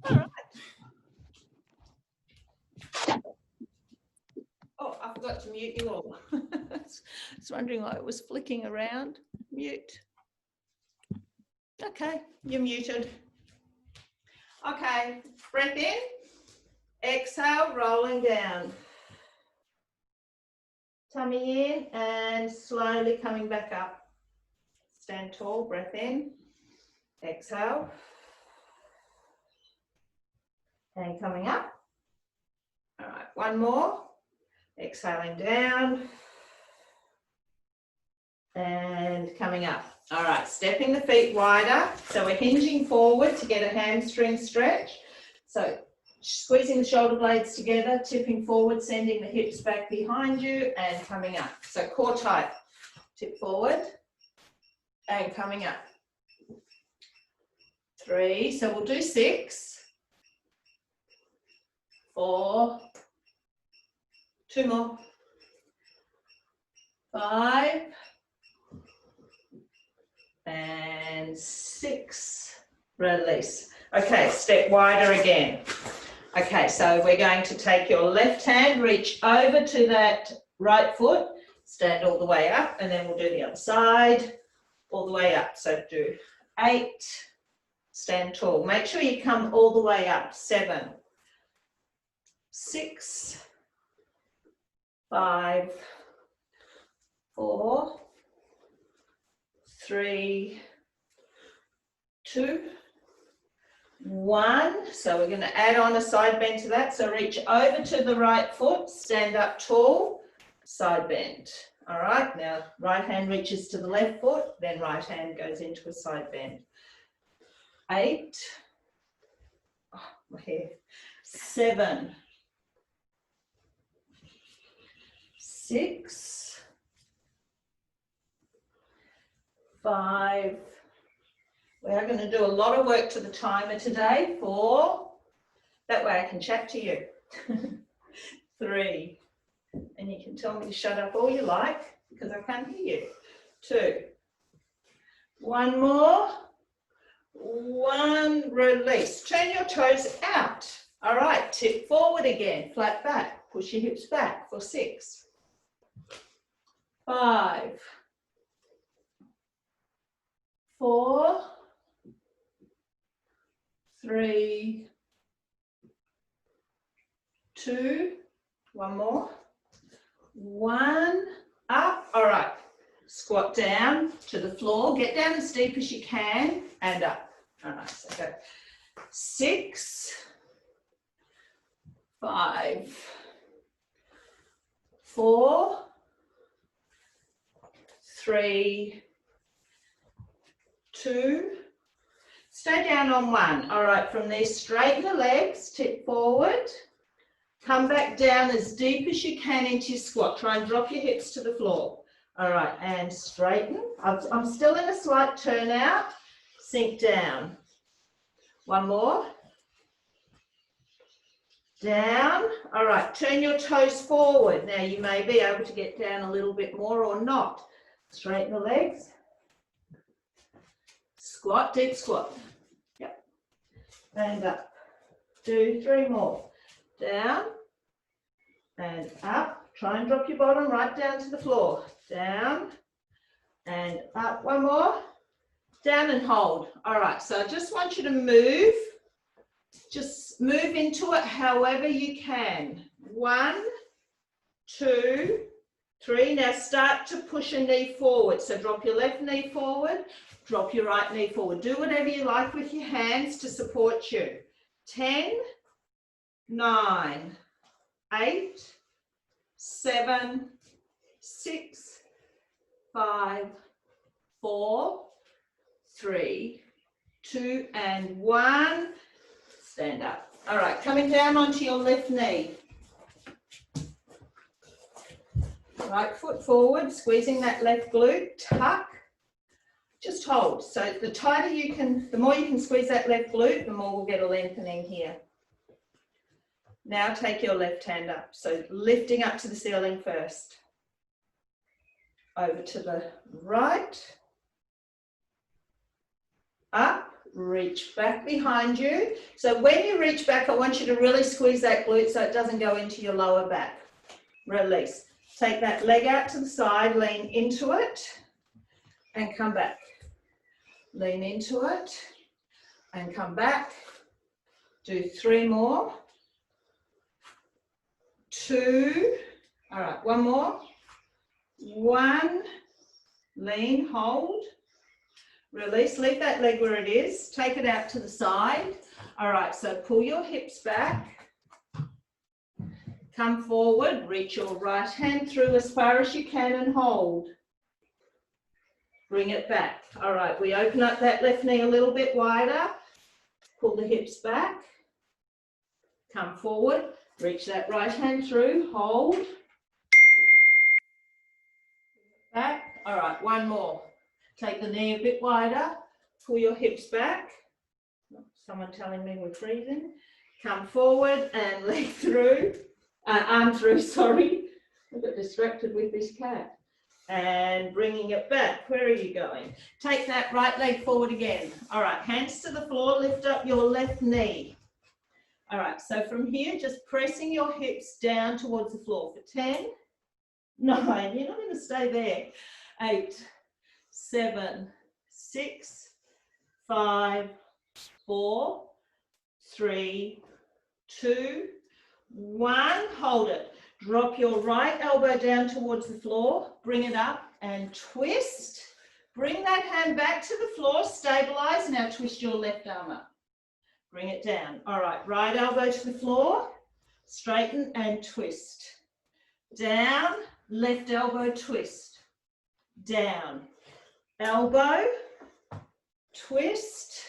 All right. Oh, I forgot to mute you all. I was wondering why it was flicking around. Mute. Okay, you're muted. Okay, breath in, exhale, rolling down. Tummy in and slowly coming back up. Stand tall, breath in, exhale. And coming up. All right, one more. Exhaling down. And coming up. All right, stepping the feet wider. So we're hinging forward to get a hamstring stretch. So squeezing the shoulder blades together, tipping forward, sending the hips back behind you and coming up. So core tight. Tip forward and coming up. 3, so we'll do 6. 4. 2 more. 5. And 6. Release. Okay, step wider again. Okay, so we're going to take your left hand, reach over to that right foot, stand all the way up, and then we'll do the other side, all the way up. So do 8, stand tall. Make sure you come all the way up. 7, 6, 5, 4, 3, 2, 1. So we're going to add on a side bend to that. So reach over to the right foot, stand up tall, side bend. All right, now right hand reaches to the left foot, then right hand goes into a side bend. 8, oh, my hair. 7, 6, 5. We are going to do a lot of work to the timer today. 4, that way I can chat to you. 3, and you can tell me to shut up all you like because I can't hear you. 2, 1 more. 1, release. Turn your toes out. All right, tip forward again, flat back. Push your hips back for 6, 5, 4, 3, 2, 1 more, 1, up. All right, squat down to the floor, get down as deep as you can and up. All right, so go 6, 5, 4, 3, 2, stay down on 1. All right, from there, straighten the legs, tip forward, come back down as deep as you can into your squat. Try and drop your hips to the floor. All right, and straighten. I'm still in a slight turnout. Sink down. 1 more. Down. All right, turn your toes forward. Now, you may be able to get down a little bit more or not. Straighten the legs. Squat, deep squat. Yep. And up. Do 3 more. Down and up. Try and drop your bottom right down to the floor. Down and up. 1 more. Down and hold. All right, so I just want you to move. Just move into it however you can. 1, 2, 3. Now start to push a knee forward. So drop your left knee forward. Drop your right knee forward. Do whatever you like with your hands to support you. 10, 9, 8, 7, 6, 5, 4, 3, 2, and 1. Stand up. All right, coming down onto your left knee. Right foot forward, squeezing that left glute, tuck. Just hold. So the tighter you can, the more you can squeeze that left glute, the more we'll get a lengthening here. Now take your left hand up. So lifting up to the ceiling first. Over to the right. Up, reach back behind you. So when you reach back, I want you to really squeeze that glute so it doesn't go into your lower back. Release. Take that leg out to the side, lean into it, and come back. Lean into it, and come back. Do 3 more. 2. All right, 1 more. 1. Lean, hold. Release, leave that leg where it is. Take it out to the side. All right, so pull your hips back. Come forward, reach your right hand through as far as you can and hold. Bring it back. All right, we open up that left knee a little bit wider. Pull the hips back. Come forward, reach that right hand through, hold. Back. All right, 1 more. Take the knee a bit wider, pull your hips back. Someone telling me we're freezing. Come forward and leg through, arm through, sorry. I got distracted with this cat. And bringing it back. Where are you going? Take that right leg forward again. All right, hands to the floor, lift up your left knee. All right, so from here, just pressing your hips down towards the floor for 10, 9, you're not going to stay there, 8, 7, 6, 5, 4, 3, 2, 1. Hold it. Drop your right elbow down towards the floor. Bring it up and twist. Bring that hand back to the floor. Stabilize. Now twist your left arm up. Bring it down. All right. Right elbow to the floor. Straighten and twist. Down. Left elbow twist. Down. Elbow. Twist.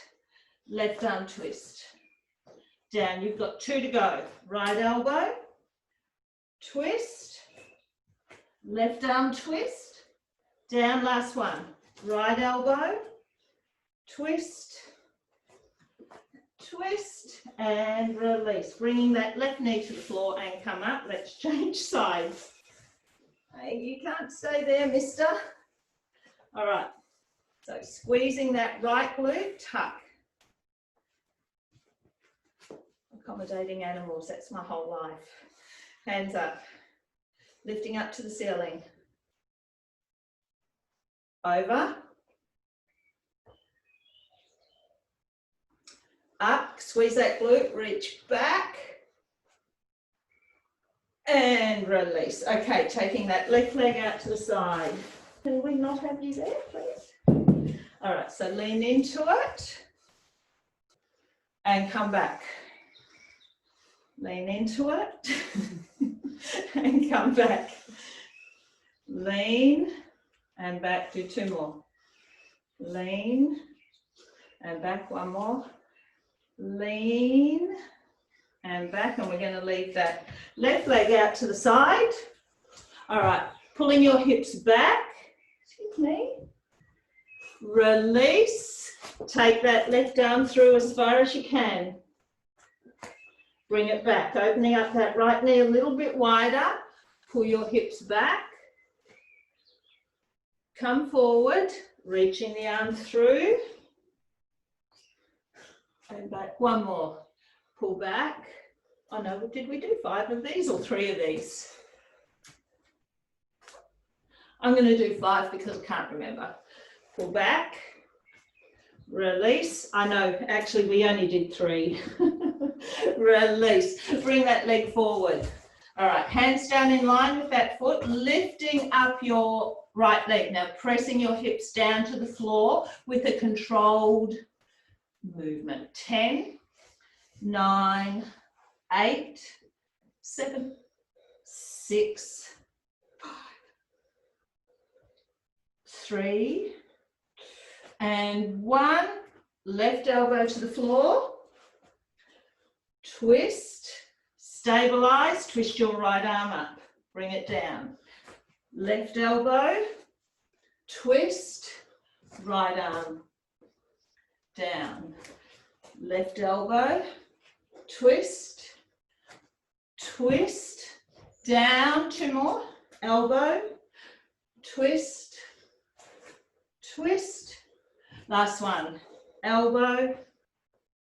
Left arm twist. Down. You've got 2 to go. Right elbow. Twist. Left arm twist. Down. Last one. Right elbow. Twist. Twist. And release. Bringing that left knee to the floor and come up. Let's change sides. Hey, you can't stay there, mister. All right. So squeezing that right glute, tuck. Accommodating animals, that's my whole life. Hands up. Lifting up to the ceiling. Over. Up, squeeze that glute, reach back. And release. Okay, taking that left leg out to the side. Can we not have you there, please? All right, so lean into it and come back. Lean into it and come back. Lean and back. Do 2 more. Lean and back. 1 more. Lean and back. And we're going to leave that left leg out to the side. All right. Pulling your hips back. Excuse me. Release. Take that left arm through as far as you can. Bring it back, opening up that right knee a little bit wider. Pull your hips back. Come forward, reaching the arm through. And back. 1 more. Pull back. Oh no, did we do 5 of these or 3 of these? I'm going to do 5 because I can't remember. Pull back. Release. I know, actually we only did 3. Release. Bring that leg forward. All right, hands down in line with that foot, lifting up your right leg. Now pressing your hips down to the floor with a controlled movement. 10, 9, 8, 7, 6, 5, 3, and 1. Left elbow to the floor. Twist, stabilize, twist your right arm up, bring it down. Left elbow, twist, right arm, down. Left elbow, twist, twist, down. 2 more. Elbow, twist, twist. Last one. elbow,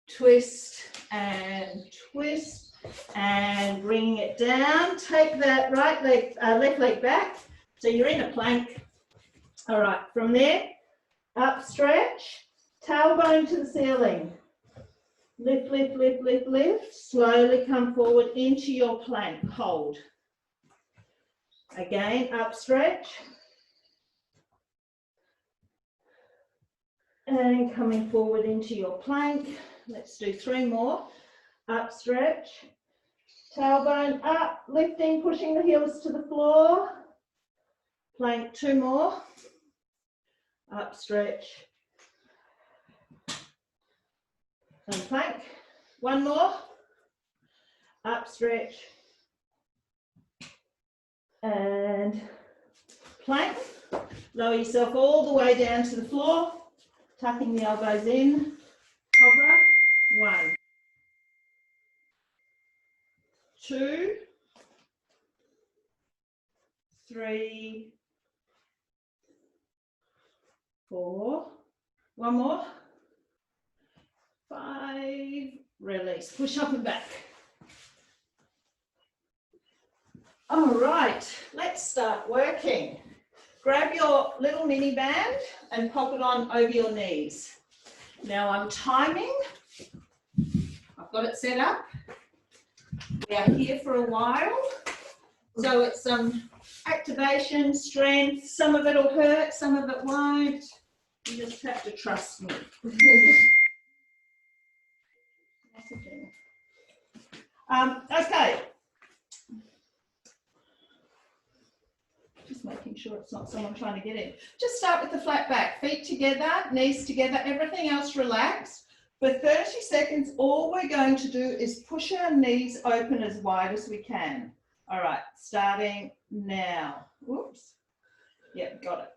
twist and twist, and bringing it down. Take that right leg, left leg back, so you're in a plank. All right, from there, up stretch, tailbone to the ceiling. Lift, lift, lift, lift, lift. Slowly come forward into your plank. Hold. Again, up stretch. And coming forward into your plank. Let's do 3 more. Up stretch. Tailbone up, lifting, pushing the heels to the floor. Plank 2 more. Up stretch. And plank. 1 more. Up stretch. And plank. Lower yourself all the way down to the floor. Tucking the elbows in. Cobra. 1, 2, 3, 4. 1 more. 5. Release. Push up and back. All right, let's start working. Grab your little mini band and pop it on over your knees. Now I'm timing. I've got it set up. We are here for a while. So it's some activation, strength. Some of it will hurt, some of it won't. You just have to trust me. Okay. Just making sure it's not someone trying to get in. Just start with the flat back, feet together, knees together, everything else relaxed. For 30 seconds, all we're going to do is push our knees open as wide as we can. All right, starting now. Whoops. Yep, got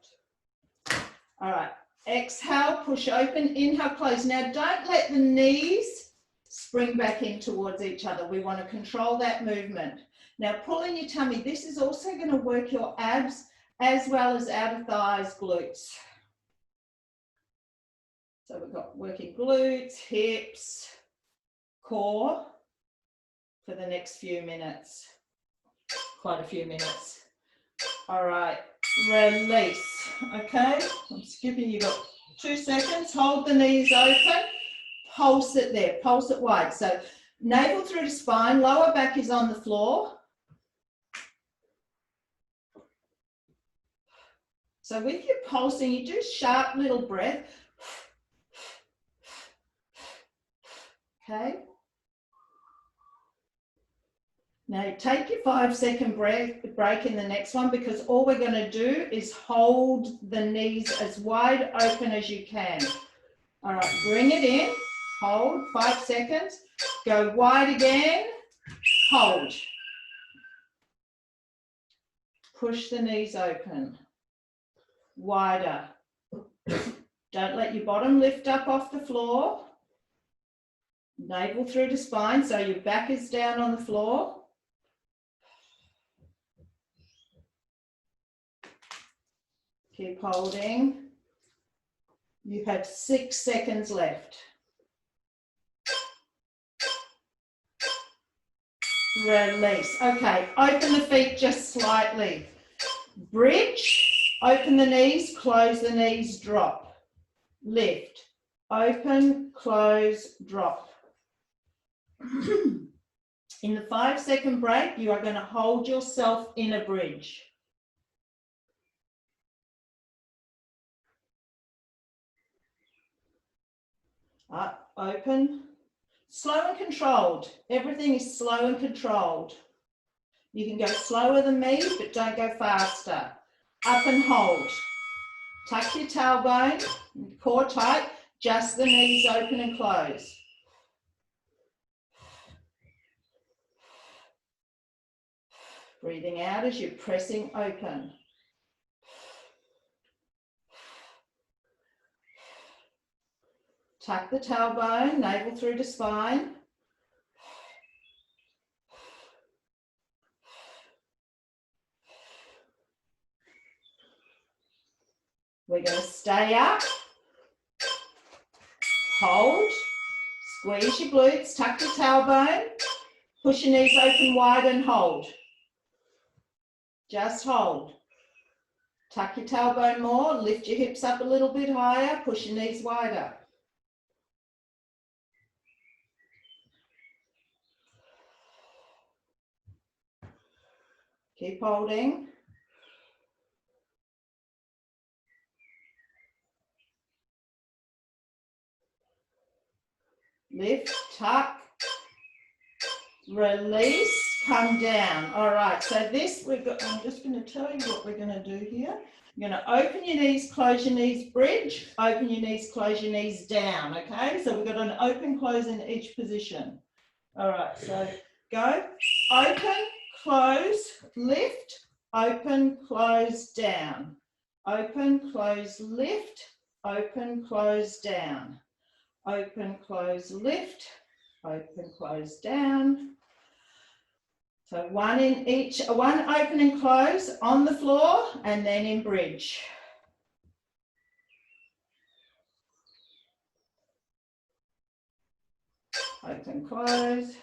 it. All right, exhale, push open, inhale, close. Now, don't let the knees spring back in towards each other. We want to control that movement. Now, pull in your tummy. This is also going to work your abs as well as outer thighs, glutes. So we've got working glutes, hips, core for the next few minutes. Quite a few minutes. All right, release. Okay, I'm skipping. You've got 2 seconds. Hold the knees open. Pulse it there. Pulse it wide. So navel through the spine. Lower back is on the floor. So with your pulsing, you do sharp little breath. Okay. Now take your 5-second break in the next one, because all we're going to do is hold the knees as wide open as you can. All right, bring it in, hold, 5 seconds, go wide again, hold. Push the knees open, wider. Don't let your bottom lift up off the floor. Navel through the spine, so your back is down on the floor. Keep holding. You have 6 seconds left. Release. Okay, open the feet just slightly. Bridge, open the knees, close the knees, drop. Lift, open, close, drop. In the 5-second break, you are going to hold yourself in a bridge. Up, open, slow and controlled. Everything is slow and controlled. You can go slower than me, but don't go faster. Up and hold. Tuck your tailbone, core tight, just the knees open and close. Breathing out as you're pressing open. Tuck the tailbone, navel through the spine. We're going to stay up. hold, squeeze your glutes, tuck your tailbone, push your knees open wide and hold. Just hold. Tuck your tailbone more, lift your hips up a little bit higher, push your knees wider. Keep holding. Lift, tuck, release, come down. All right, so this we've got, I'm just going to tell you what we're going to do here. You're going to open your knees, close your knees, bridge, open your knees, close your knees down, okay? So we've got an open, close in each position. All right, so go, open, close, lift, open, close, down. Open, close, lift, open, close, down. Open, close, lift, open, close, down. So one in each, one open and close on the floor and then in bridge. Open, close.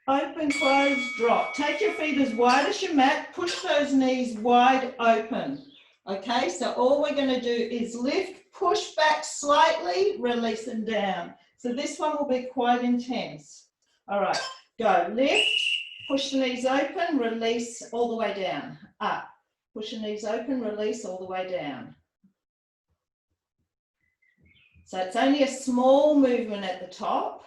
Open, close, drop. Take your feet as wide as your mat. Push those knees wide open. Okay, so all we're going to do is lift, push back slightly, release them down. So this one will be quite intense. All right, go. Lift, push the knees open, release all the way down. Up. Push the knees open, release all the way down. So it's only a small movement at the top,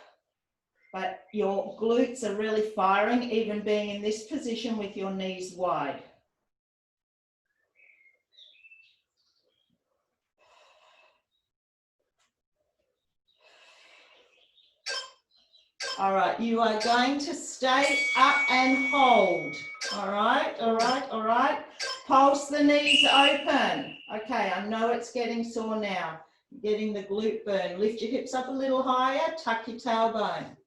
but your glutes are really firing, even being in this position with your knees wide. All right, you are going to stay up and hold. All right, all right, all right. Pulse the knees open. Okay, I know it's getting sore now. Getting the glute burn. Lift your hips up a little higher, tuck your tailbone.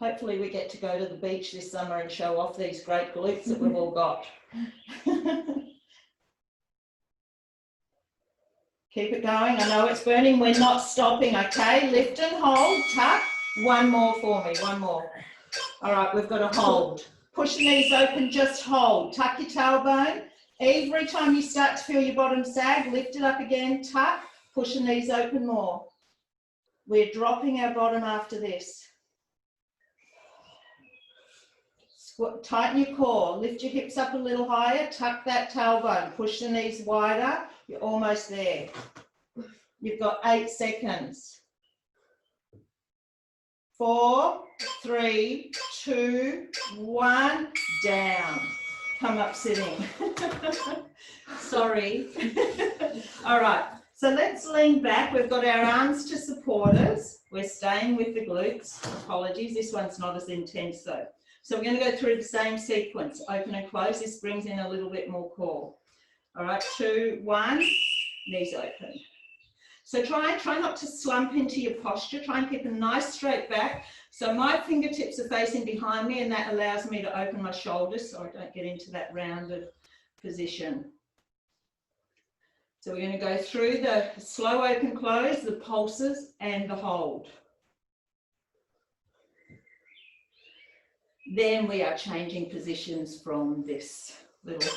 Hopefully we get to go to the beach this summer and show off these great glutes that we've all got. Keep it going. I know it's burning. We're not stopping, okay? Lift and hold, tuck. One more for me, one more. All right, we've got to hold. Push the knees open, just hold. Tuck your tailbone. Every time you start to feel your bottom sag, lift it up again, tuck. Push the knees open more. We're dropping our bottom after this. Tighten your core, lift your hips up a little higher, tuck that tailbone, push the knees wider, you're almost there. You've got 8 seconds. 4, 3, 2, 1, down. Come up sitting. Sorry. All right, so let's lean back. We've got our arms to support us. We're staying with the glutes. Apologies, this one's not as intense though. So we're going to go through the same sequence, open and close. This brings in a little bit more core. All right, 2, 1, knees open. So try not to slump into your posture. Try and keep a nice straight back. So my fingertips are facing behind me and that allows me to open my shoulders so I don't get into that rounded position. So we're going to go through the slow open close, the pulses and the hold. Then we are changing positions from this little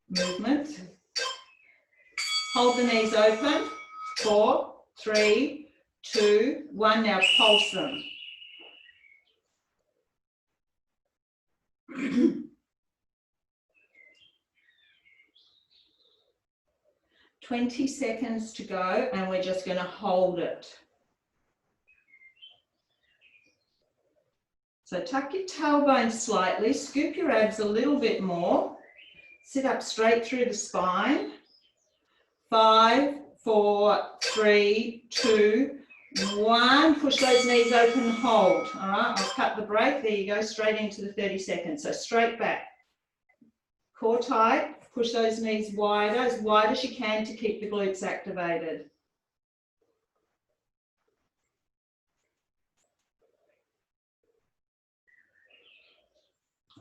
movement. Hold the knees open. 4, 3, 2, 1. Now pulse them. "20 seconds to go and we're just going to hold it. So tuck your tailbone slightly, scoop your abs a little bit more, sit up straight through the spine. 5, 4, 3, 2, 1. Push those knees open and hold. All right, I'll cut the break. There you go, straight into the 30 seconds. So straight back. Core tight. Push those knees wider, as wide as you can to keep the glutes activated.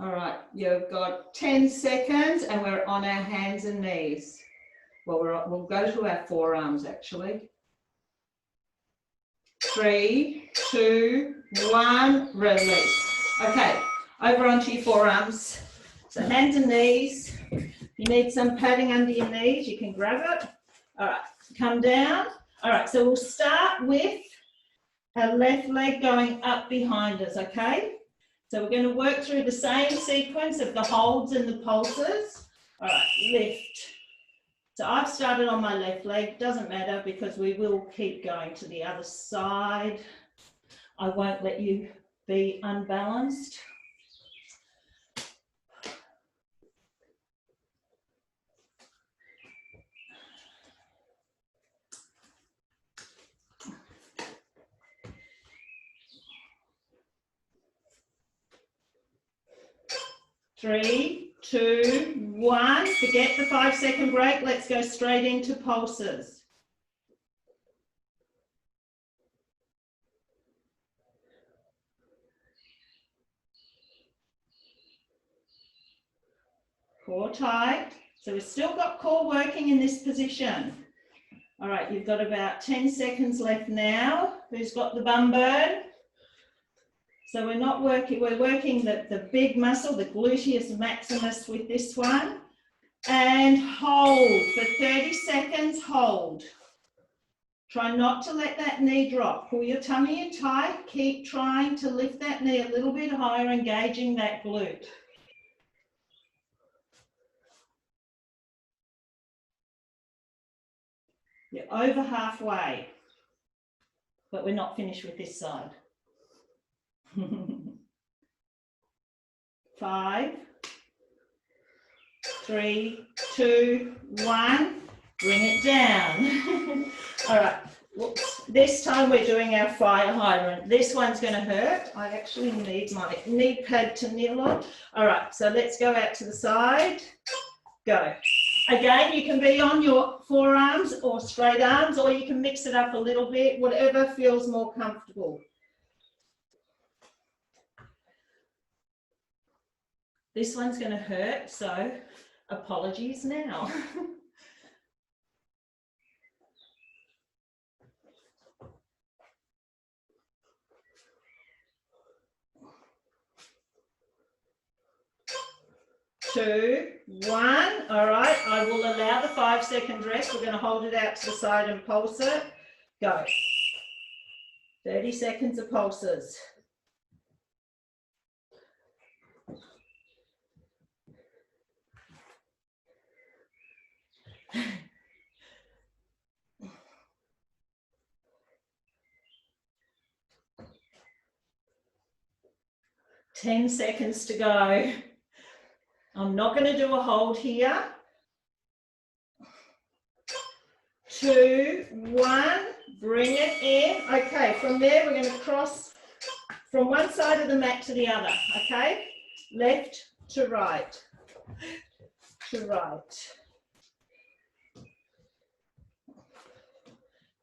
All right, you've got 10 seconds and we're on our hands and knees. Well, we'll go to our forearms actually. 3, 2, 1, release. Okay, over onto your forearms. So hands and knees. You need some padding under your knees, you can grab it. All right, come down. All right, so we'll start with our left leg going up behind us, okay? So we're going to work through the same sequence of the holds and the pulses. All right, lift. So I've started on my left leg, doesn't matter because we will keep going to the other side. I won't let you be unbalanced. Three, 2, 1. Forget the 5-second break. Let's go straight into pulses. Core tight. So we've still got core working in this position. All right, you've got about 10 seconds left now. Who's got the bum burn? So we're not working, we're working the big muscle, the gluteus maximus with this one. And hold for 30 seconds, hold. Try not to let that knee drop. Pull your tummy in tight. Keep trying to lift that knee a little bit higher, engaging that glute. You're over halfway, but we're not finished with this side. 5, 3, 2, 1. Bring it down. All right. Whoops. This time we're doing our fire hydrant. This one's going to hurt. I actually need my knee pad to kneel on. All right. So let's go out to the side. Go. Again, you can be on your forearms or straight arms, or you can mix it up a little bit, whatever feels more comfortable. This one's going to hurt, so apologies now. Two, 1. All right, I will allow the 5-second rest. We're going to hold it out to the side and pulse it. Go. 30 seconds of pulses. Ten seconds to go. I'm not going to do a hold here. 2, 1, bring it in. Okay, from there we're going to cross from one side of the mat to the other, okay? Left to right, to right.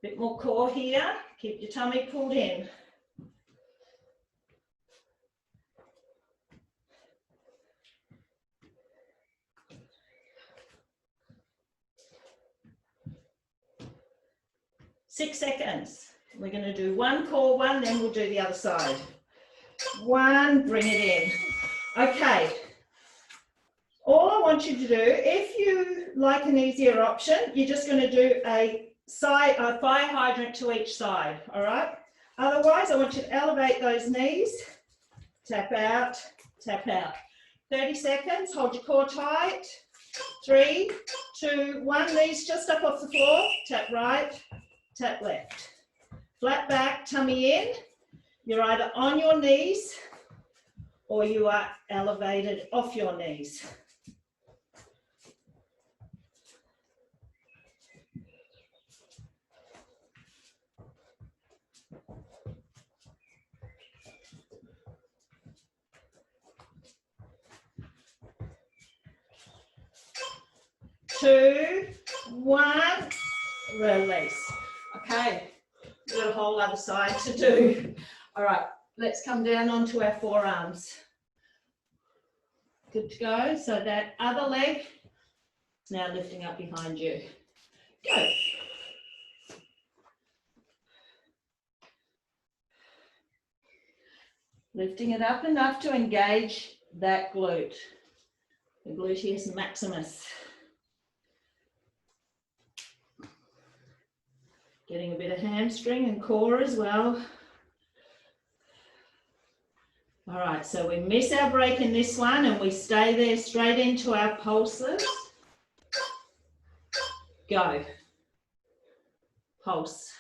Bit more core here, keep your tummy pulled in. Six seconds. We're going to do one core one, then we'll do the other side. 1, bring it in. Okay. All I want you to do, if you like an easier option, you're just going to do a fire hydrant to each side, all right? Otherwise, I want you to elevate those knees, tap out, tap out. 30 seconds, hold your core tight. 3, 2, 1, knees just up off the floor, tap right, tap left. Flat back, tummy in. You're either on your knees or you are elevated off your knees. Two, 1, release. Okay, we've got a whole other side to do. All right, let's come down onto our forearms. good to go. So that other leg is now lifting up behind you. Go. Lifting it up enough to engage that glute, the gluteus maximus. Getting a bit of hamstring and core as well. All right, so we miss our break in this one and we stay there straight into our pulses. Go. Pulse.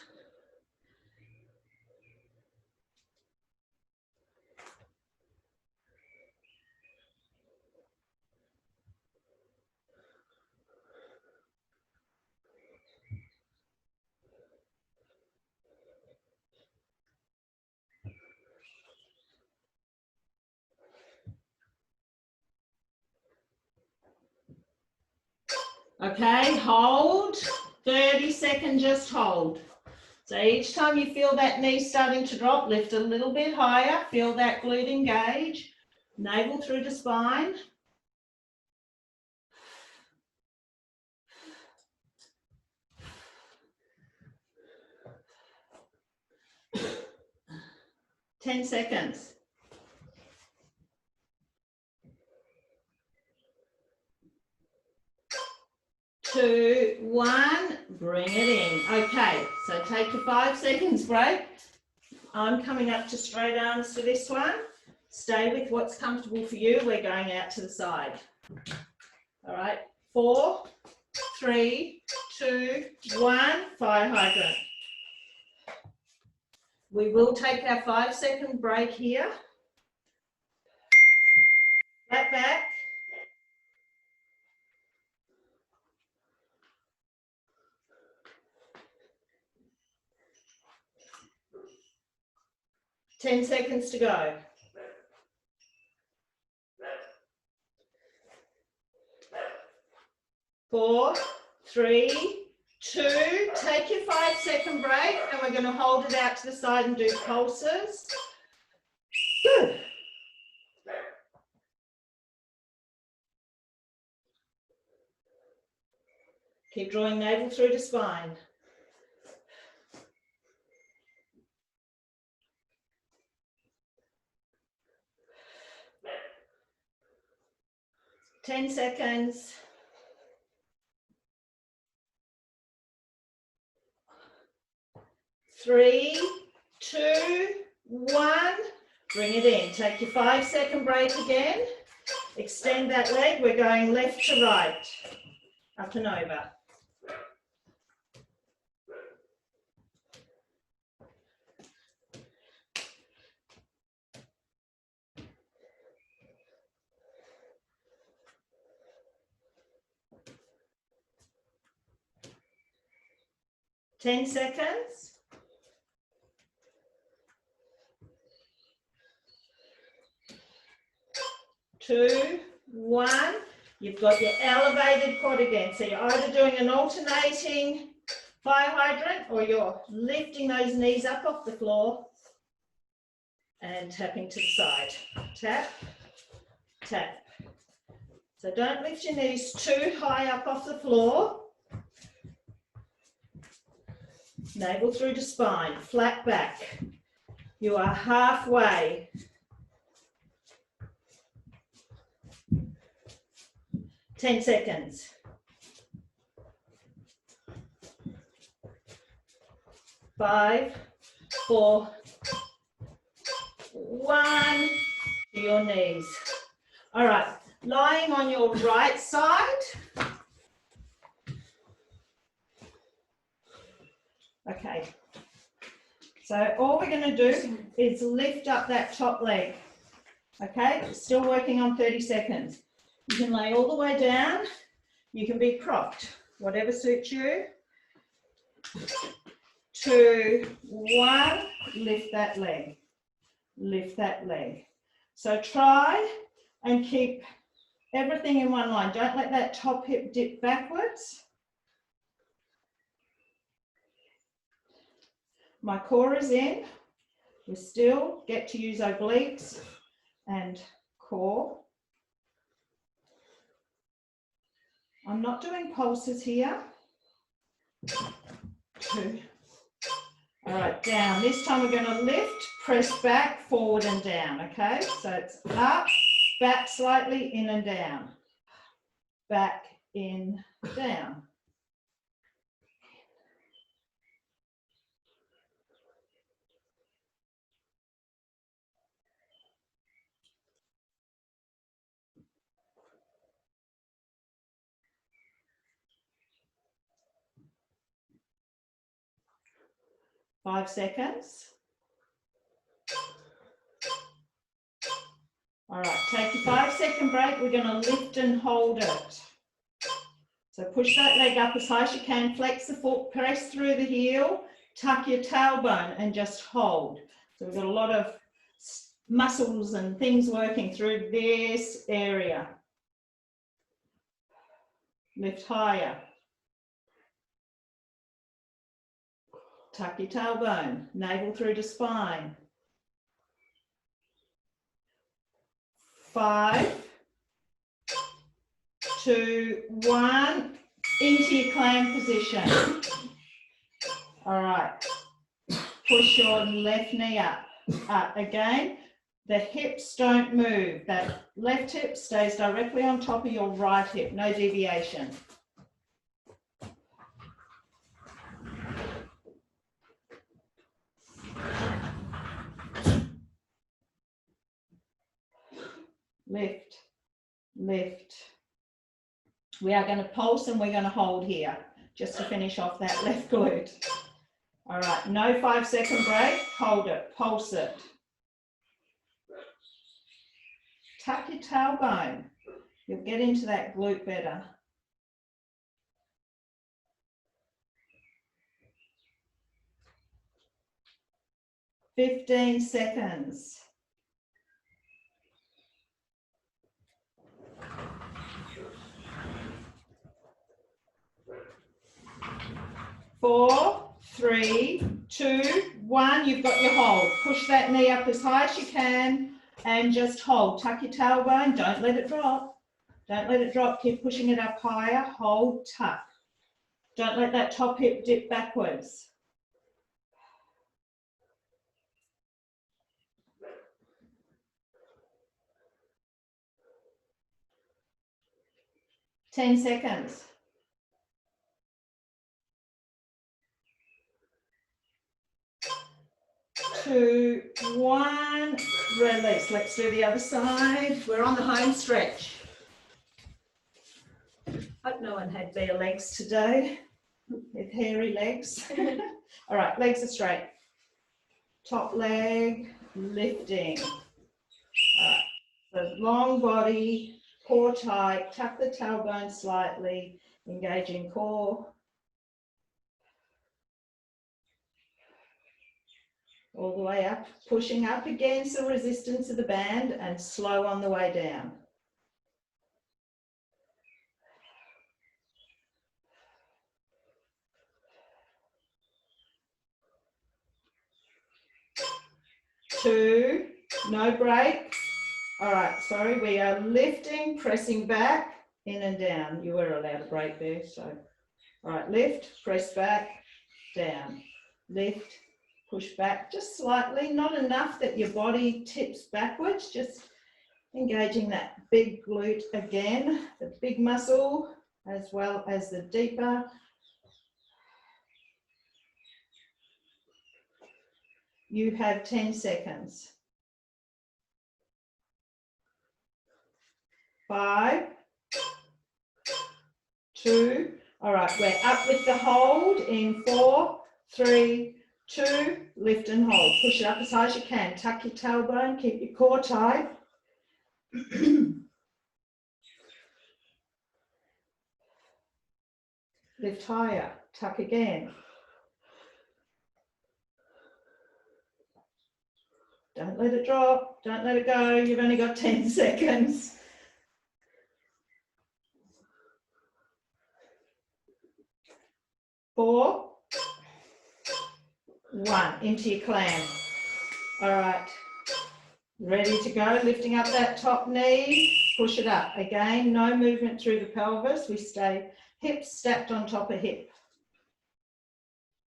Okay, hold. 30 seconds, just hold. So each time you feel that knee starting to drop, lift a little bit higher, feel that glute engage, navel through to spine. Ten seconds. 2, 1, bring it in. Okay, so take your 5 seconds break. I'm coming up to straight arms for this one. Stay with what's comfortable for you. We're going out to the side. All right, 4, 3, 2, 1, fire hydrant. We will take our 5-second break here. Flat back. Ten seconds to go. 4, 3, 2, take your 5-second break and we're going to hold it out to the side and do pulses. Good. Keep drawing navel through to spine. Ten seconds. 3, 2, 1. Bring it in. Take your 5-second break again. Extend that leg. We're going left to right. Up and over. Ten seconds. 2, 1. You've got your elevated quad again. So you're either doing an alternating fire hydrant or you're lifting those knees up off the floor and tapping to the side. Tap, tap. So don't lift your knees too high up off the floor. Navel through to spine, flat back. You are halfway. Ten seconds. 5, 4, 1. To your knees. All right, lying on your right side. Okay. So all we're going to do is lift up that top leg. Okay, still working on 30 seconds. You can lay all the way down. You can be propped, whatever suits you. 2, 1, lift that leg. Lift that leg. So try and keep everything in one line. Don't let that top hip dip backwards. My core is in. We still get to use obliques and core. I'm not doing pulses here. 2. All right, down. This time we're going to lift, press back, forward and down, okay? So it's up, back slightly, in and down. Back, in, down. Five seconds. All right, take your 5-second break. We're going to lift and hold it. So push that leg up as high as you can, flex the foot, press through the heel, tuck your tailbone and just hold. So we've got a lot of muscles and things working through this area. Lift higher. Tuck your tailbone, navel through to spine. 5, 2, 1, into your clam position. All right, push your left knee up. Again, the hips don't move. That left hip stays directly on top of your right hip, no deviation. Lift, lift. We are going to pulse and we're going to hold here, just to finish off that left glute. All right, no 5-second break, hold it, pulse it. Tuck your tailbone, you'll get into that glute better. 15 seconds. 4, 3, 2, 1. You've got your hold. Push that knee up as high as you can and just hold. Tuck your tailbone. Don't let it drop. Don't let it drop. Keep pushing it up higher. Hold, tuck. Don't let that top hip dip backwards. Ten seconds. 2, 1, release. Let's do the other side. We're on the home stretch. Hope no one had bare legs today with hairy legs. All right, legs are straight. Top leg, lifting. All right, so long body, core tight, tuck the tailbone slightly, engaging core. All the way up, pushing up against the resistance of the band and slow on the way down. Two, no break. All right, sorry, we are lifting, pressing back, in and down. You were allowed a break there, so. All right, lift, press back, down, lift, push back just slightly, not enough that your body tips backwards, just engaging that big glute again, the big muscle, as well as the deeper. You have 10 seconds. 5, 2, all right, we're up with the hold in 4, 3, 2, lift and hold. Push it up as high as you can. Tuck your tailbone, keep your core tight. Lift higher, tuck again. Don't let it drop, don't let it go. You've only got 10 seconds. 4, 1, into your clam. All right, ready to go, lifting up that top knee. push it up. Again, no movement through the pelvis. We stay hips stacked on top of hip.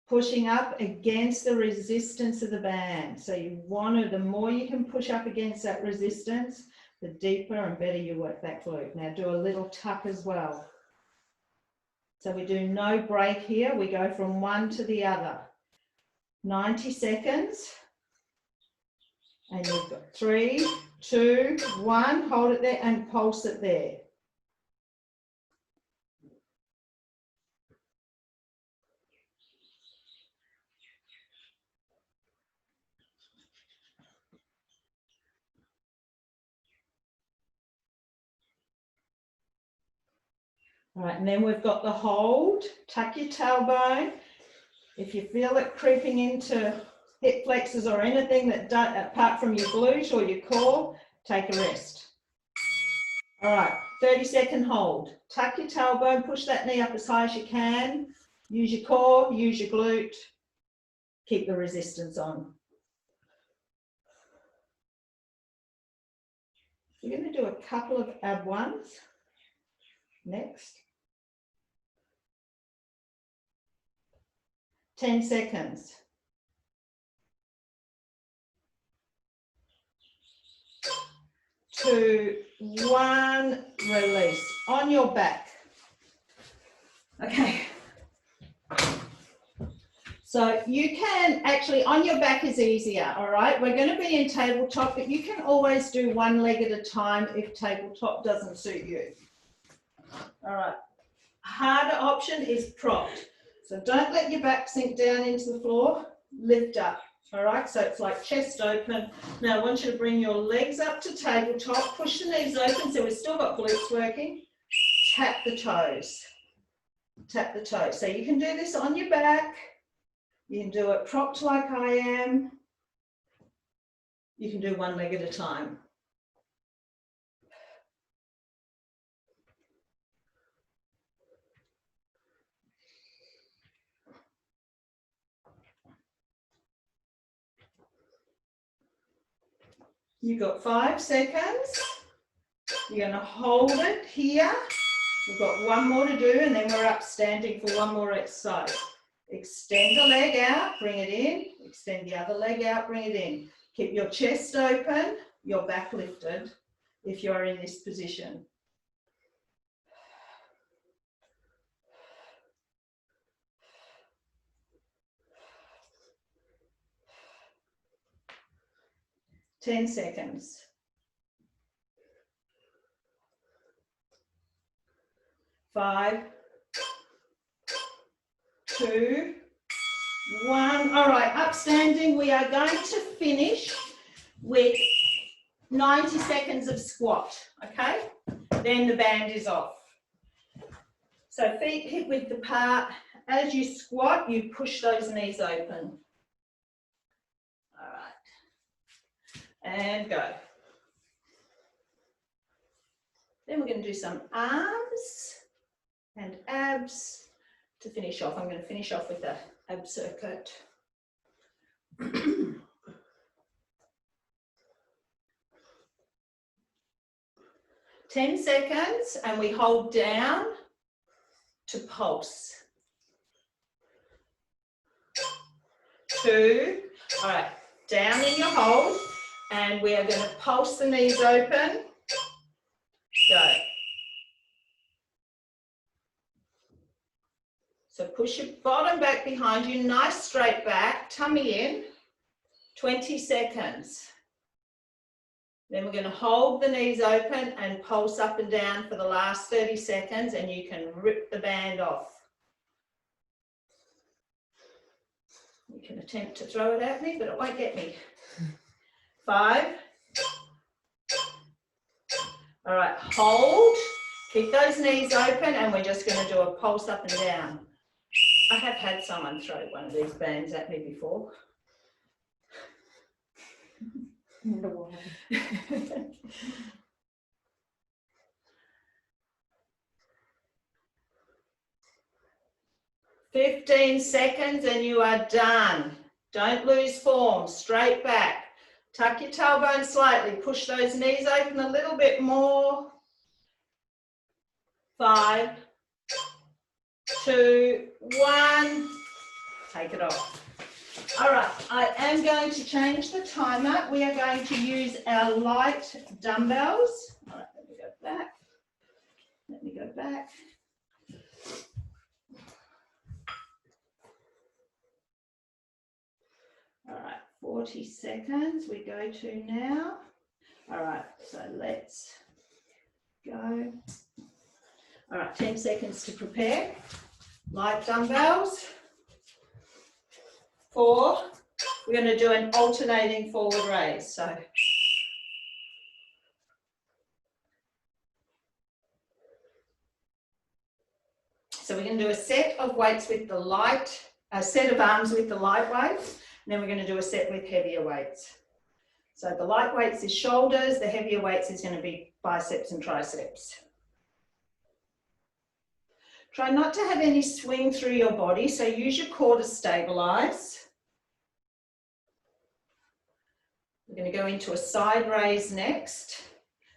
Pushing up against the resistance of the band. So you want to, the more you can push up against that resistance, the deeper and better you work that glute. Now do a little tuck as well. So we do no break here. We go from one to the other. 90 seconds. And you've got 3, 2, 1. Hold it there and pulse it there. All right, and then we've got the hold. Tuck your tailbone. If you feel it creeping into hip flexors or anything that don't, apart from your glute or your core, take a rest. All right, 30-second hold. Tuck your tailbone, push that knee up as high as you can. Use your core, use your glute. Keep the resistance on. We're going to do a couple of ab ones next. 10 seconds. 2, 1, release. On your back. Okay. So you can actually, on your back is easier, all right? We're going to be in tabletop, but you can always do one leg at a time if tabletop doesn't suit you. All right. Harder option is propped. So don't let your back sink down into the floor, lift up, all right? So it's like chest open. Now I want you to bring your legs up to tabletop, push the knees open, so we've still got glutes working. Tap the toes, tap the toes. So you can do this on your back, you can do it propped like I am, you can do one leg at a time. You've got 5 seconds. You're going to hold it here. We've got one more to do and then we're up standing for one more exercise. Extend the leg out, bring it in. Extend the other leg out, bring it in. Keep your chest open, your back lifted if you're in this position. Ten seconds. 5, 2, 1. All right, upstanding. We are going to finish with 90 seconds of squat, okay? Then the band is off. So feet hip width apart. As you squat, you push those knees open. All right, and go. Then we're going to do some arms and abs to finish off. I'm going to finish off with the ab circuit. 10 seconds and we hold down to pulse. 2, all right, down in your hold and we are going to pulse the knees open. Go. So push your bottom back behind you, nice straight back, tummy in, 20 seconds. Then we're going to hold the knees open and pulse up and down for the last 30 seconds and you can rip the band off. You can attempt to throw it at me, but it won't get me. 5. All right, hold, keep those knees open and we're just going to do a pulse up and down. I have had someone throw one of these bands at me before. No. 15 seconds and you are done. Don't lose form, straight back. Tuck your tailbone slightly, push those knees open a little bit more. 5, 2, 1. Take it off. All right, I am going to change the timer. We are going to use our light dumbbells. All right, let me go back. Let me go back. All right, 40 seconds we go to now. All right, so let's go. All right, 10 seconds to prepare. Light dumbbells. 4. We're going to do an alternating forward raise. So we're going to do a set of weights with the light, a set of arms with the light weights, and then we're going to do a set with heavier weights. So the light weights is shoulders, the heavier weights is going to be biceps and triceps. Try not to have any swing through your body, so use your core to stabilize. We're going to go into a side raise next.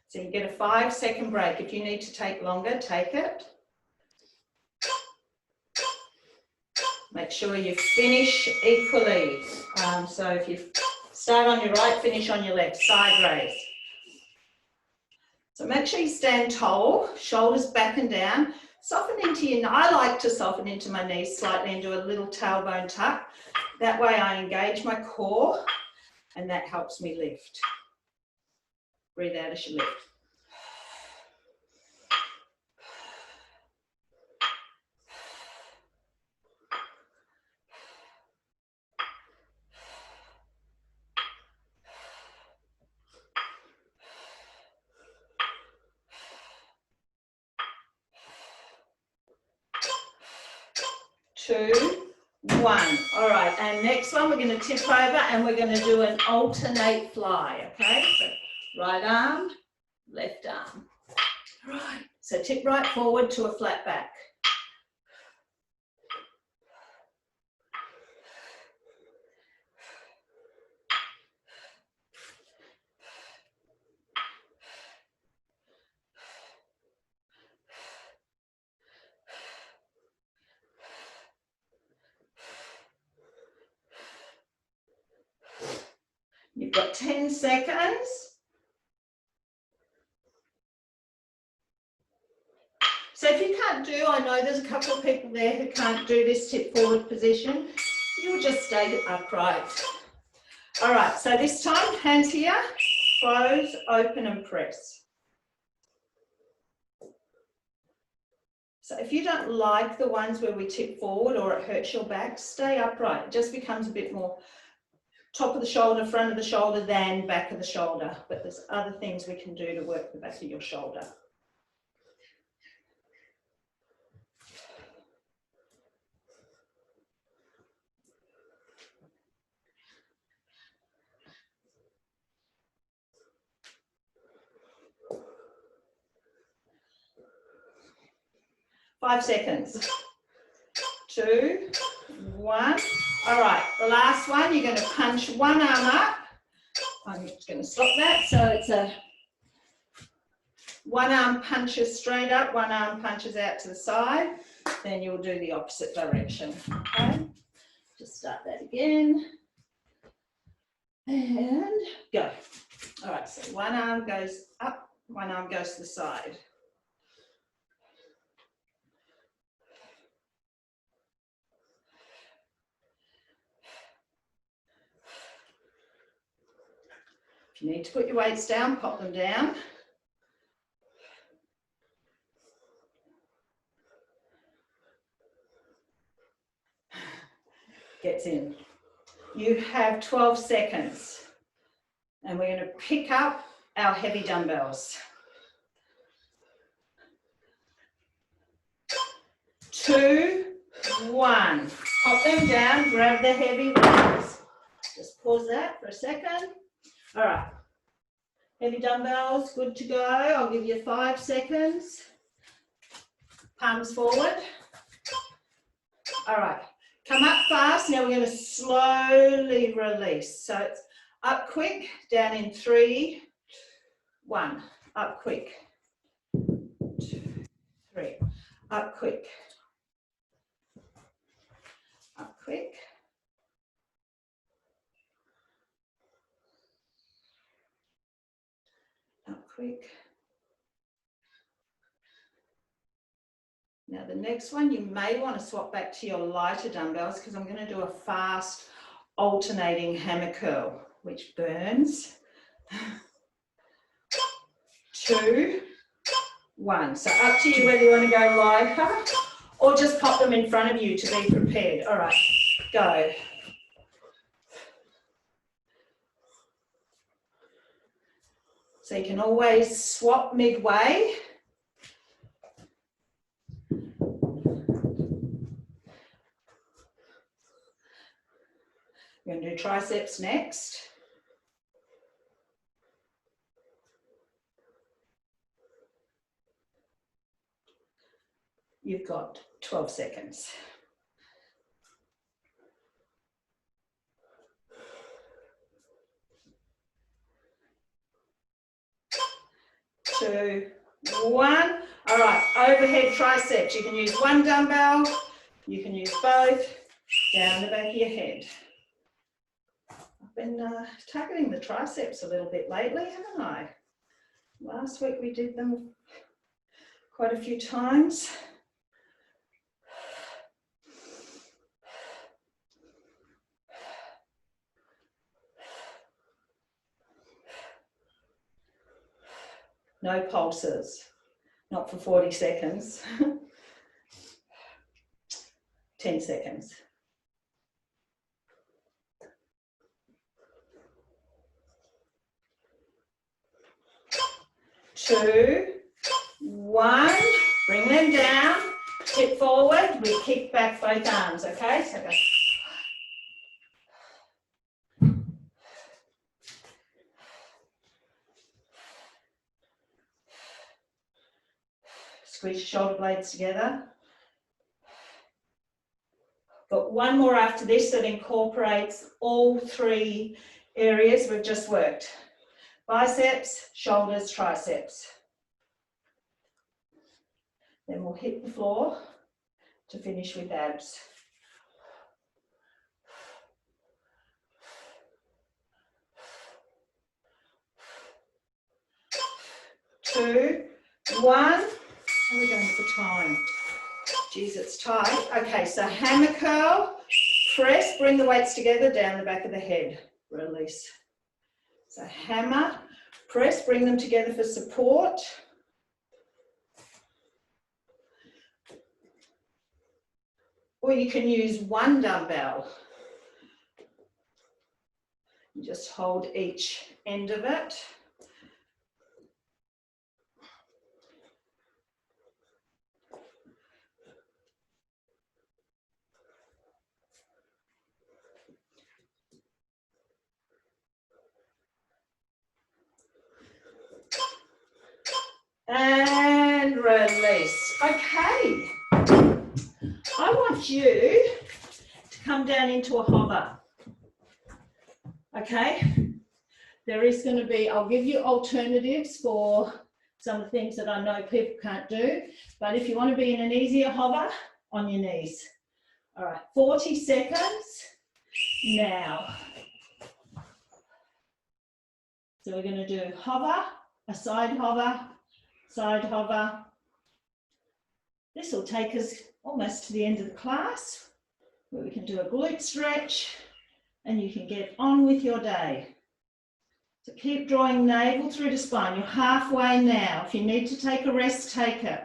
So you get a 5-second break. If you need to take longer, take it. Make sure you finish equally. So if you start on your right, finish on your left, side raise. So make sure you stand tall, shoulders back and down. Soften into your, I like to soften into my knees slightly and do a little tailbone tuck. That way I engage my core and that helps me lift. Breathe out as you lift. Two, 1. All right, and next one we're going to tip over and we're going to do an alternate fly, okay? So right arm, left arm. Right, so tip right forward to a flat back. You've got 10 seconds. So if you can't do, I know there's a couple of people there who can't do this tip forward position, you'll just stay upright. All right, so this time, hands here, close, open and press. So if you don't like the ones where we tip forward or it hurts your back, stay upright. It just becomes a bit more top of the shoulder, front of the shoulder, than back of the shoulder. But there's other things we can do to work the back of your shoulder. Five seconds. 2, 1. All right, the last one, you're going to punch one arm up. I'm just going to stop that. So it's a one arm punches straight up, one arm punches out to the side. Then you'll do the opposite direction. Okay, just start that again. And go. All right, so one arm goes up, one arm goes to the side. If you need to put your weights down, pop them down. Gets in. You have 12 seconds. And we're going to pick up our heavy dumbbells. 2, 1. Pop them down, grab the heavy weights. Just pause that for a second. All right. Heavy dumbbells, good to go. I'll give you 5 seconds. Palms forward. All right. Come up fast. Now we're going to slowly release. So it's up quick, down in 3, 1. Up quick. 2, 3. Up quick. Up quick. Up quick. Now the next one, you may want to swap back to your lighter dumbbells because I'm going to do a fast alternating hammer curl, which burns. 2, 1. So up to you whether you want to go lighter or just pop them in front of you to be prepared. All right, go. So you can always swap midway. We're going to do triceps next. You've got 12 seconds. 2, 1. All right, overhead triceps. You can use one dumbbell, you can use both, down the back of your head. I've been targeting the triceps a little bit lately, haven't I? Last week we did them quite a few times. No pulses, not for 40 seconds. 10 seconds. 2, 1. Bring them down, hip forward, we kick back both arms, okay? So go. Squeeze your shoulder blades together. Got one more after this that incorporates all 3 areas we've just worked. Biceps, shoulders, triceps. Then we'll hit the floor to finish with abs. 2, 1. How are we going for time? Geez, it's tight. Okay, so hammer curl, press, bring the weights together down the back of the head, release. So hammer, press, bring them together for support. Or you can use one dumbbell. You just hold each end of it. And release. Okay. I want you to come down into a hover. Okay. There is going to be, I'll give you alternatives for some of the things that I know people can't do. But if you want to be in an easier hover, on your knees. All right, 40 seconds now. So we're going to do hover, a side hover, side hover. This will take us almost to the end of the class, where we can do a glute stretch and you can get on with your day. So keep drawing navel through the spine. You're halfway now. If you need to take a rest, take it.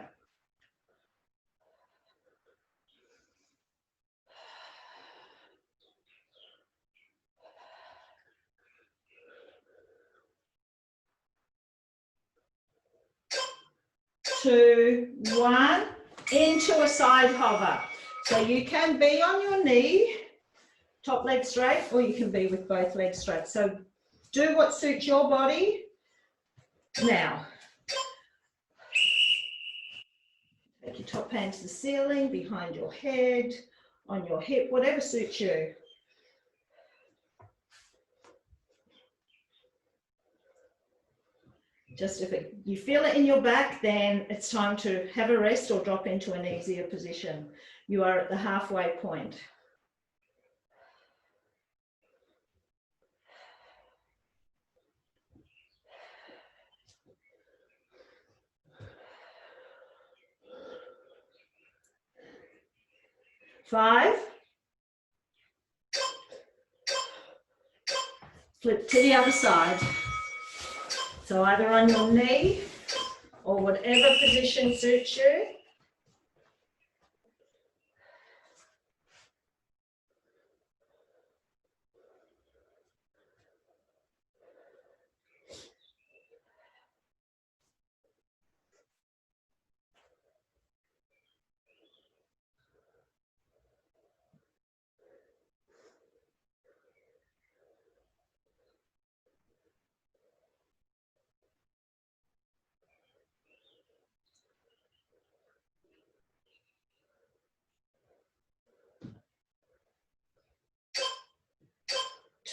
Two, one, into a side hover. So you can be on your knee, top leg straight, or you can be with both legs straight. So do what suits your body. Now, take your top hand to the ceiling, behind your head, on your hip, whatever suits you. Just if you feel it in your back, then it's time to have a rest or drop into an easier position. You are at the halfway point. Five. Flip to the other side. So either on your knee or whatever position suits you.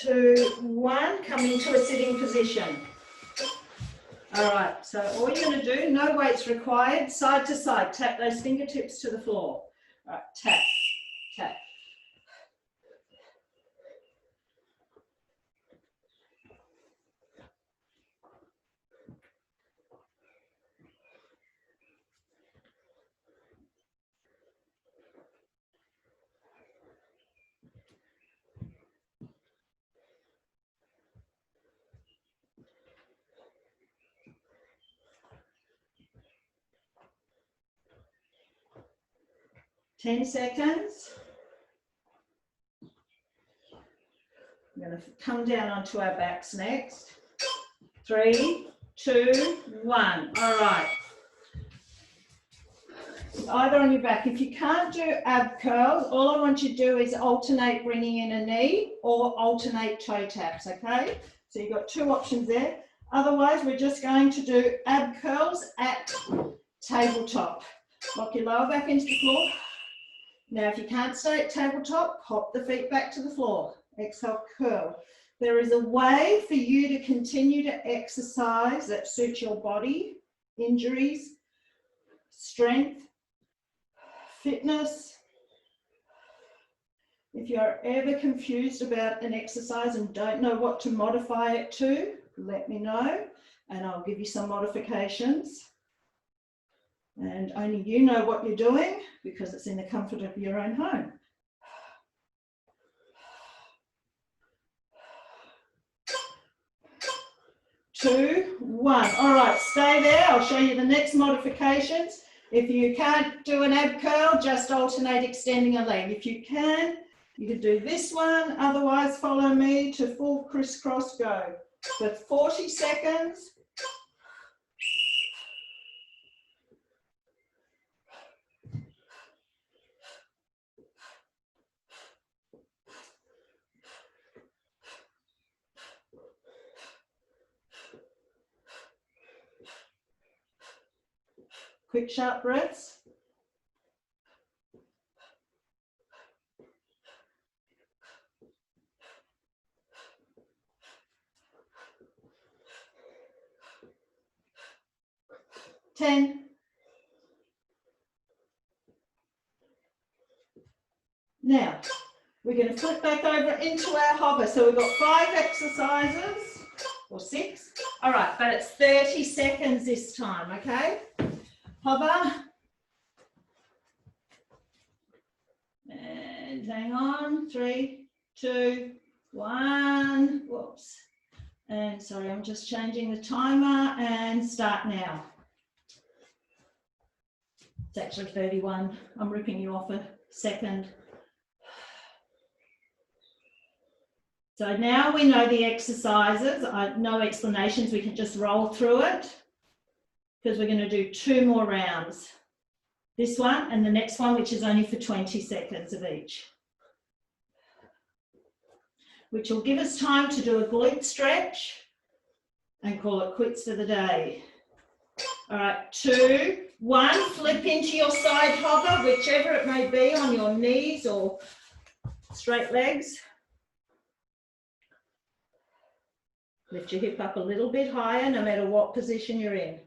Two, one, come into a sitting position. All right, so all you're going to do, no weights required, side to side, tap those fingertips to the floor. All right, tap, tap. Ten seconds. We're going to come down onto our backs next. 3, 2, 1. All right. Either on your back. If you can't do ab curls, all I want you to do is alternate bringing in a knee or alternate toe taps, okay? So you've got two options there. Otherwise, we're just going to do ab curls at tabletop. Lock your lower back into the floor. Now, if you can't stay at tabletop, hop the feet back to the floor. Exhale, curl. There is a way for you to continue to exercise that suits your body, injuries, strength, fitness. If you're ever confused about an exercise and don't know what to modify it to, let me know and I'll give you some modifications. And only you know what you're doing because it's in the comfort of your own home. Two, one. All right, stay there. I'll show you the next modifications. If you can't do an ab curl, just alternate extending a leg. If you can do this one. Otherwise, follow me to full crisscross go for 40 seconds. Quick, sharp breaths. Ten. Now, we're going to flip back over into our hover. So we've got 5 exercises, or 6. All right, but it's 30 seconds this time, okay? Hover. And hang on, 3, 2, 1. Whoops. And sorry, I'm just changing the timer and start now. It's actually 31. I'm ripping you off a second. So now we know the exercises. No explanations, we can just roll through it because we're going to do 2 more rounds. This one and the next one, which is only for 20 seconds of each. Which will give us time to do a glute stretch and call it quits for the day. All right, 2, 1, flip into your side hover, whichever it may be, on your knees or straight legs. Lift your hip up a little bit higher, no matter what position you're in.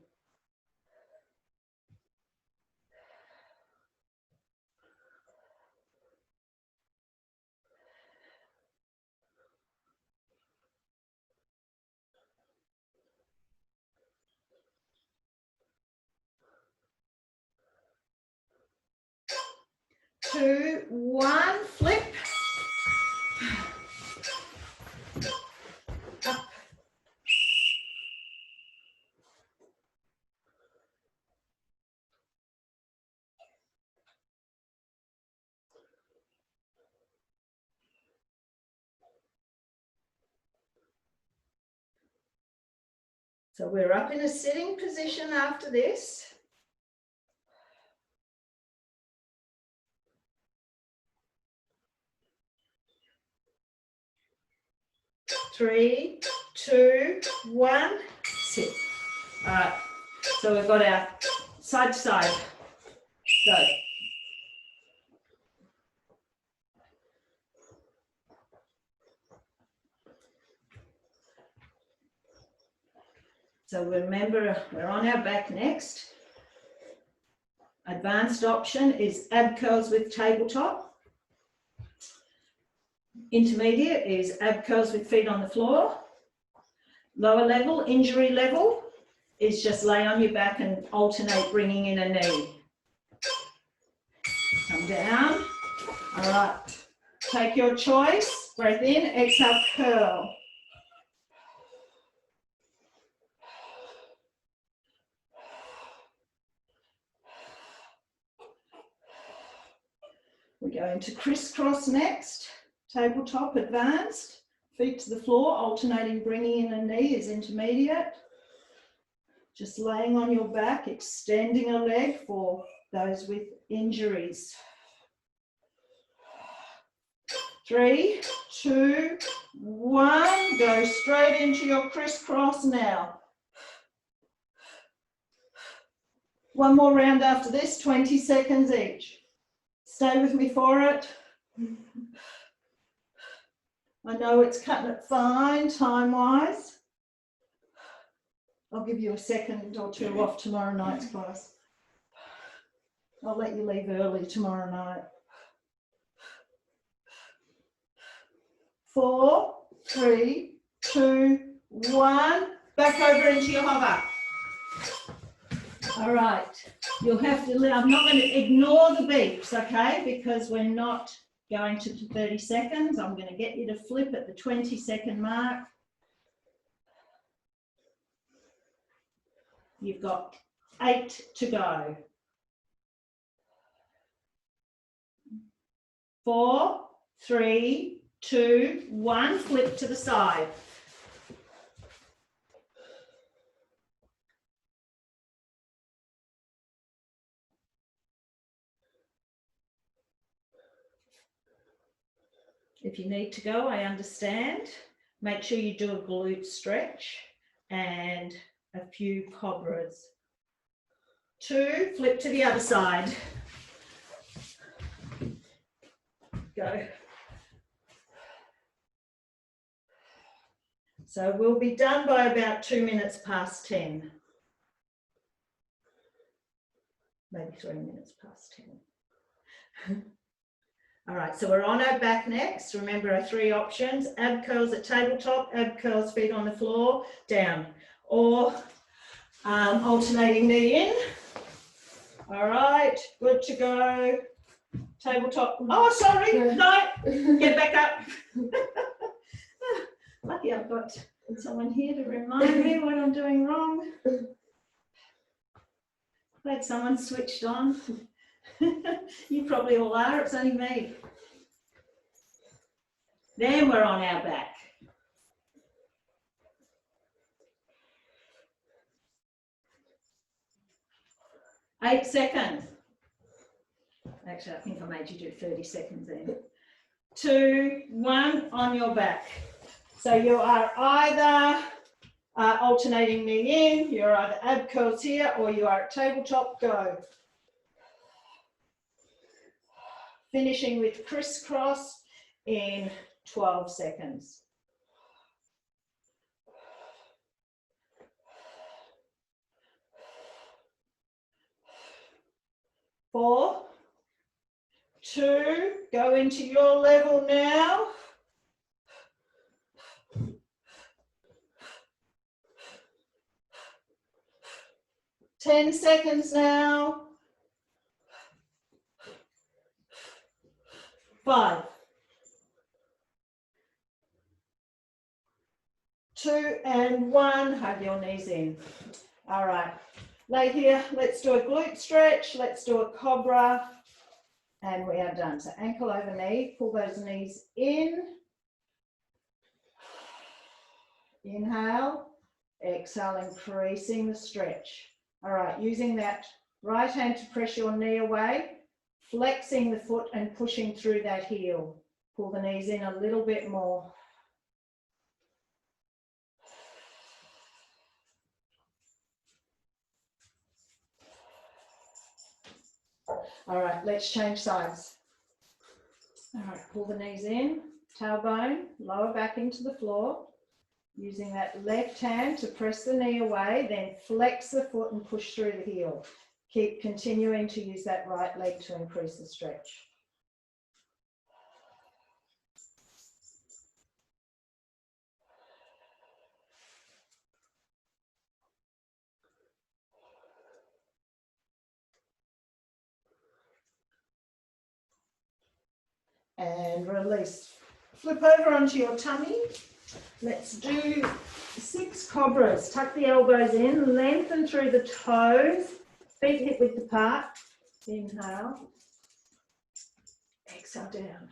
Two, one, flip. Up. So we're up in a sitting position after this. Three, two, one, sit. All right, so we've got our side to side. Go. So remember, we're on our back next. Advanced option is ab curls with tabletop. Intermediate is ab curls with feet on the floor. Lower level, injury level, is just lay on your back and alternate bringing in a knee. Come down. All right. Take your choice. Breath in, exhale, curl. We're going to crisscross next. Tabletop advanced. Feet to the floor, alternating bringing in a knee is intermediate. Just laying on your back, extending a leg for those with injuries. 3, 2, 1. Go straight into your crisscross now. One more round after this, 20 seconds each. Stay with me for it. I know it's cutting it fine time-wise. I'll give you a second or two off tomorrow night's class. I'll let you leave early tomorrow night. 4, 3, 2, 1. Back over into your hover. All right. You'll have to, I'm not going to ignore the beeps, okay? Because we're not going to 30 seconds. I'm going to get you to flip at the 20-second mark. You've got 8 to go. 4, 3, 2, 1. Flip to the side. If you need to go, I understand. Make sure you do a glute stretch and a few cobras. 2, flip to the other side. Go. So we'll be done by about 2 minutes past 10. Maybe 3 minutes past 10. All right, so we're on our back next. Remember our 3 options: ab curls at tabletop, ab curls feet on the floor, down, or alternating knee in. All right, good to go. Tabletop. Oh, sorry, no, get back up. Lucky I've got someone here to remind me what I'm doing wrong. Glad someone switched on. You probably all are, it's only me. Then we're on our back. 8 seconds. Actually, I think I made you do 30 seconds then. 2, 1, on your back. So you are either alternating knee in, you're either ab curls here, or you are at tabletop. Go. Finishing with crisscross in 12 seconds. 4, 2, go into your level now. 10 seconds now. 5, 2 and 1, hug your knees in. All right, lay here, let's do a glute stretch, let's do a cobra, and we are done. So ankle over knee, pull those knees in. Inhale, exhale, increasing the stretch. All right, using that right hand to press your knee away, flexing the foot and pushing through that heel. Pull the knees in a little bit more. All right, let's change sides. All right, pull the knees in, tailbone, lower back into the floor. Using that left hand to press the knee away, then flex the foot and push through the heel. Keep continuing to use that right leg to increase the stretch. And release. Flip over onto your tummy. Let's do 6 cobras. Tuck the elbows in, lengthen through the toes, feet hip width apart. Inhale. Exhale down.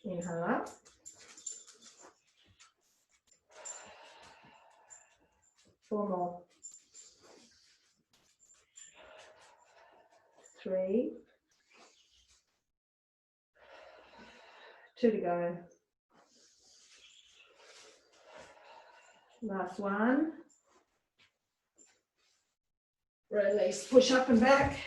Inhale up. Four more. 3. 2 to go. Last one. Release, push up and back,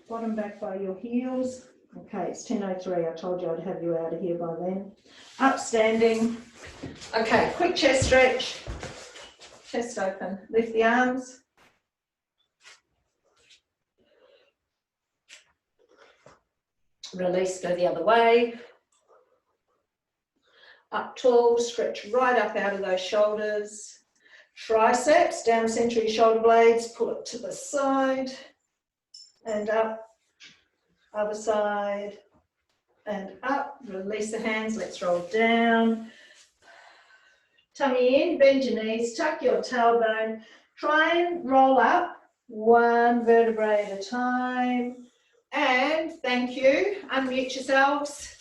bottom back by your heels. Okay, it's 10:03. I told you I'd have you out of here by then. Up standing. Okay, quick chest stretch. Chest open. Lift the arms. Release, go the other way. Up tall, stretch right up out of those shoulders. Triceps, down center your shoulder blades, pull it to the side and up, other side and up. Release the hands, let's roll down. Tummy in, bend your knees, tuck your tailbone. Try and roll up one vertebrae at a time. And thank you, unmute yourselves.